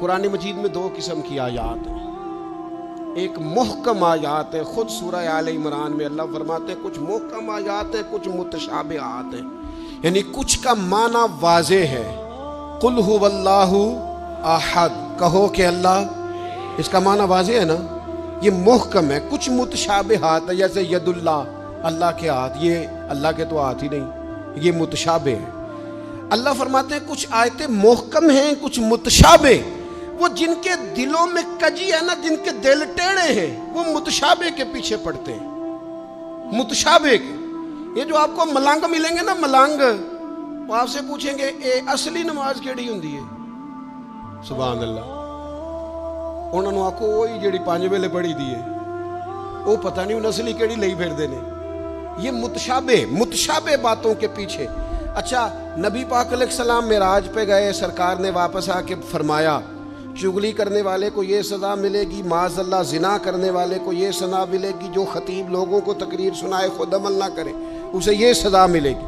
قرآن مجید میں دو قسم کی آیات ہیں، ایک محکم آیات ہے، خود سورہ آل عمران میں اللہ فرماتے ہیں کچھ محکم آیات ہیں، کچھ متشابہات ہیں، یعنی کچھ کا معنی واضح ہے۔ قل هو اللہ احد، کہو کہ اللہ، اس کا معنی واضح ہے نا، یہ محکم ہے۔ کچھ متشابہات ہے، جیسے ید اللہ کے ہاتھ، یہ اللہ کے تو ہاتھ ہی نہیں، یہ متشابہ ہے۔ اللہ فرماتے ہیں کچھ آیتیں محکم ہیں، کچھ متشابہ۔ وہ جن کے دلوں میں کجی ہے نا، جن کے دل ٹیڑے ہیں، وہ متشابہ کے پیچھے پڑتے ہیں، متشابہ کے۔ یہ جو آپ کو ملنگ ملیں گے نا، ملنگ، وہ آپ سے پوچھیں گے اے اصلی نماز کیڑی ہوندی ہے؟ سبحان اللہ، انہوں نے آکو وہی جیڑی 5 ویلے پڑھی دی ہے، وہ پتہ نہیں انہوں اصلی کیڑی لئی پھر دینے۔ یہ متشابہ باتوں کے پیچھے۔ اچھا، نبی پاک علیہ السلام معراج پہ گئے، سرکار نے واپس آ کے فرمایا چغلی کرنے والے کو یہ سزا ملے گی، معاذ اللہ زنا کرنے والے کو یہ سزا ملے گی، جو خطیب لوگوں کو تقریر سنائے خود عمل نہ کرے اسے یہ سزا ملے گی۔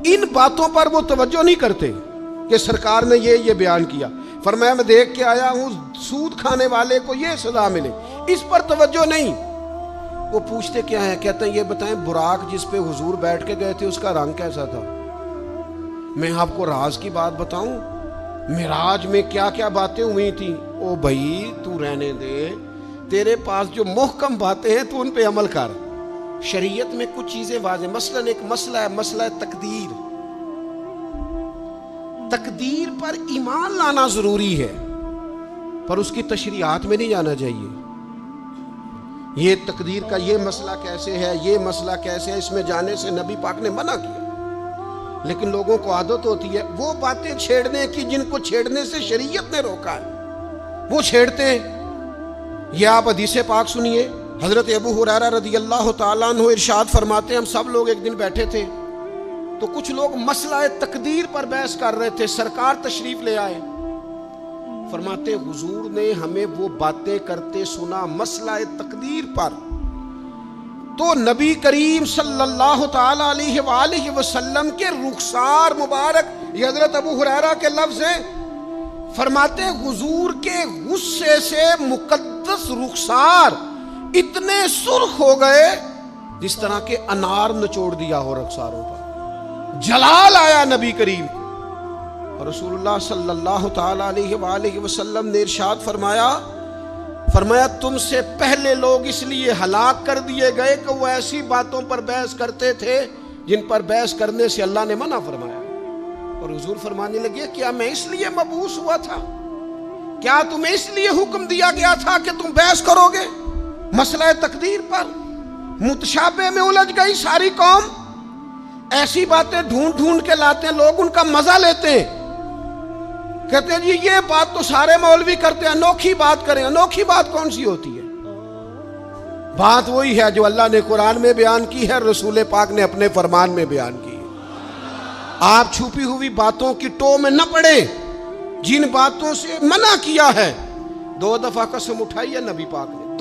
ان باتوں پر وہ توجہ نہیں کرتے کہ سرکار نے یہ بیان کیا۔ فرمایا میں دیکھ کے آیا ہوں سود کھانے والے کو یہ سزا ملے، اس پر توجہ نہیں۔ وہ پوچھتے کیا ہیں؟ کہتے ہیں یہ بتائیں براق جس پہ حضور بیٹھ کے گئے تھے اس کا رنگ کیسا تھا؟ میں آپ کو راز کی بات بتاؤں، معراج میں کیا کیا باتیں ہوئی تھیں؟ او بھائی تو رہنے دے، تیرے پاس جو محکم باتیں ہیں تو ان پہ عمل کر۔ شریعت میں کچھ چیزیں واضح، مثلا ایک مسئلہ ہے، مسئلہ تقدیر۔ تقدیر پر ایمان لانا ضروری ہے، پر اس کی تشریحات میں نہیں جانا چاہیے۔ یہ تقدیر کا یہ مسئلہ کیسے ہے، یہ مسئلہ کیسے ہے، اس میں جانے سے نبی پاک نے منع کیا۔ لیکن لوگوں کو عادت ہوتی ہے وہ باتیں چھیڑنے کی جن کو چھیڑنے سے شریعت نے روکا ہے، وہ چھیڑتے ہیں۔ یہ آپ حدیث پاک سنیے، حضرت ابو ہریرہ رضی اللہ تعالیٰ عنہ ارشاد فرماتے ہیں ہم سب لوگ ایک دن بیٹھے تھے تو کچھ لوگ مسئلہ تقدیر پر بحث کر رہے تھے، سرکار تشریف لے آئے۔ فرماتے حضور نے ہمیں وہ باتیں کرتے سنا مسئلہ تقدیر پر، تو نبی کریم صلی اللہ تعالی علیہ وآلہ وسلم کے رخسار مبارک، یہ حضرت ابو ہریرہ کے لفظ ہیں، فرماتے حضور کے غصے سے مقدس رخسار اتنے سرخ ہو گئے جس طرح کے انار نچوڑ دیا ہو رخساروں پر، جلال آیا نبی کریم کو۔ اور رسول اللہ صلی اللہ تعالی علیہ وآلہ وسلم نے ارشاد فرمایا تم سے پہلے لوگ اس لیے ہلاک کر دیے گئے کہ وہ ایسی باتوں پر بحث کرتے تھے جن پر بحث کرنے سے اللہ نے منع فرمایا۔ اور حضور فرمانے لگے کیا میں اس لیے مبعوث ہوا تھا؟ کیا تمہیں اس لیے حکم دیا گیا تھا کہ تم بحث کرو گے مسئلہ تقدیر پر؟ متشابہ میں الجھ گئی ساری قوم، ایسی باتیں ڈھونڈ کے لاتے ہیں، لوگ ان کا مزہ لیتے ہیں، کہتے ہیں جی یہ بات تو سارے مولوی کرتے ہیں، انوکھی بات کریں۔ انوکھی بات کون سی ہوتی ہے؟ بات وہی ہے جو اللہ نے قرآن میں بیان کی ہے، رسول پاک نے اپنے فرمان میں بیان کی ہے۔ آپ چھپی ہوئی باتوں کی ٹو میں نہ پڑیں، جن باتوں سے منع کیا ہے۔ 2 دفعہ قسم اٹھائی ہے نبی پاک نے،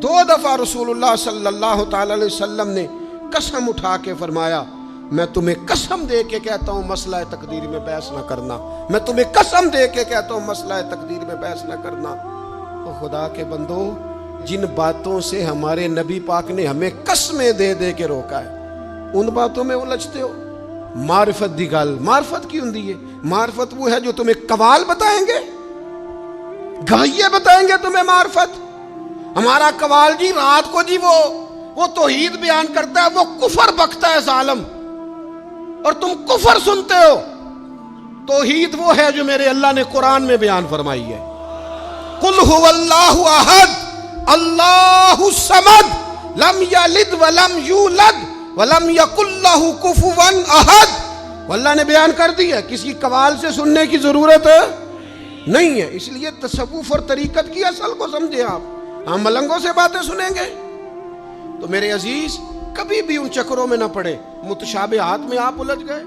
2 دفعہ رسول اللہ صلی اللہ تعالی علیہ وسلم نے قسم اٹھا کے فرمایا میں تمہیں قسم دے کے کہتا ہوں مسئلہ تقدیر میں بحث نہ کرنا، میں تمہیں قسم دے کے کہتا ہوں مسئلہ تقدیر میں بحث نہ کرنا۔ تو خدا کے بندو، جن باتوں سے ہمارے نبی پاک نے ہمیں قسمیں دے کے روکا ہے ان باتوں میں الجھتے ہو۔ معرفت دی گل، معرفت کی ہوندی ہے؟ معرفت وہ ہے جو تمہیں قوال بتائیں گے، گویے بتائیں گے تمہیں معرفت۔ ہمارا قوال جی رات کو جی وہ توحید بیان کرتا ہے، وہ کفر بکتا ہے ظالم، اور تم کفر سنتے ہو۔ توحید وہ ہے جو میرے اللہ نے قرآن میں بیان فرمائی ہے، قل هو اللہ احد اللہ الصمد لم یلد ولم یولد ولم یکن لہ کفوا احد۔ اللہ نے بیان کر دی ہے، کسی قوال سے سننے کی ضرورت نہیں ہے۔ اس لیے تصوف اور طریقت کی اصل کو سمجھے آپ، ہم ملنگوں سے باتیں سنیں گے؟ تو میرے عزیز کبھی بھی ان چکروں میں نہ پڑے، متشابہات میں آپ الجھ گئے۔